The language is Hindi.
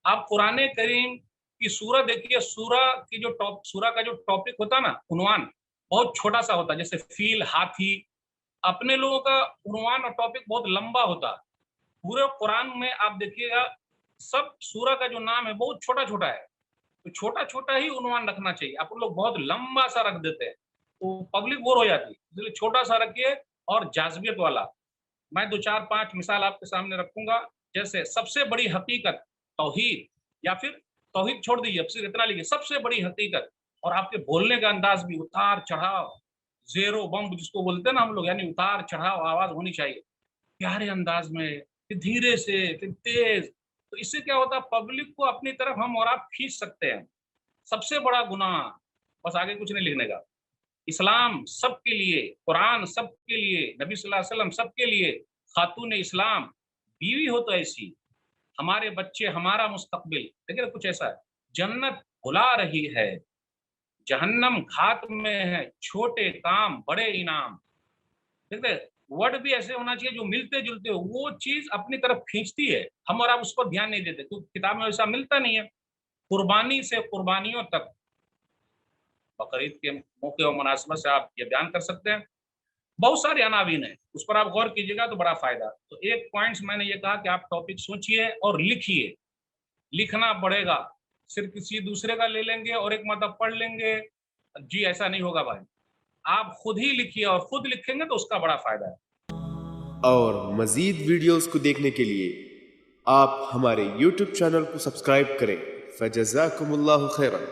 आप कुरान करीम की सूरा देखिए, सूरा का जो टॉपिक होता ना, उन्वान बहुत छोटा सा होता है, जैसे फील, हाथी। अपने लोगों का उन्वान और टॉपिक बहुत लंबा होता है। पूरे कुरान में आप देखिएगा, सब सूरा का जो नाम है बहुत छोटा छोटा है। तो छोटा छोटा ही उन्वान रखना चाहिए। आप लोग बहुत लंबा सा रख देते हैं तो पब्लिक बोर हो जाती है, इसलिए छोटा सा रखिए और जाज़बियत वाला। मैं 2 4 5 मिसाल आपके सामने रखूंगा। जैसे सबसे बड़ी हकीकत तौहीद, या फिर तौहीद छोड़ दीजिए, अब सिर्फ इतना लिखिए, सबसे बड़ी हकीकत। और आपके बोलने का अंदाज भी उतार चढ़ाव, ज़ेरो बम्प जिसको बोलते हैं ना हम लोग, यानी उतार चढ़ाव आवाज़ होनी चाहिए, प्यारे अंदाज में, फिर धीरे से, फिर तेज़। तो इससे क्या होता है, पब्लिक को अपनी तरफ हम और आप खींच सकते हैं। सबसे बड़ा गुनाह, बस आगे कुछ नहीं लिखने का। इस्लाम सबके लिए, कुरान सबके लिए, नबी सल्लल्लाहु अलैहि वसल्लम सबके लिए, खातून इस्लाम, बीवी हो तो ऐसी, हमारे बच्चे, हमारा मुस्तकबिल। देखिए ना, कुछ ऐसा है, जन्नत बुला रही है, जहन्नम घात में है, छोटे काम बड़े इनाम। देखते, वर्ड भी ऐसे होना चाहिए जो मिलते जुलते हो, वो चीज अपनी तरफ खींचती है। हम और आप उस पर ध्यान नहीं देते, तो किताब में वैसा मिलता नहीं है। कुर्बानी से कुर्बानियों तक, बकरीद के मौके और मुनासिबत से आप ये बयान कर सकते हैं। बहुत सारे अनावीन है, उस पर आप गौर कीजिएगा तो बड़ा फायदा। तो एक पॉइंट्स मैंने ये कहा कि आप टॉपिक सोचिए और लिखिए। लिखना पड़ेगा, सिर्फ किसी दूसरे का ले लेंगे और एक मतलब पढ़ लेंगे, जी ऐसा नहीं होगा भाई। आप खुद ही लिखिए, और खुद लिखेंगे तो उसका बड़ा फायदा है। और मज़ीद वीडियोस को देखने के लिए आप हमारे YouTube चैनल को सब्सक्राइब करें। फजज़ाकुमुल्लाहु खैरन।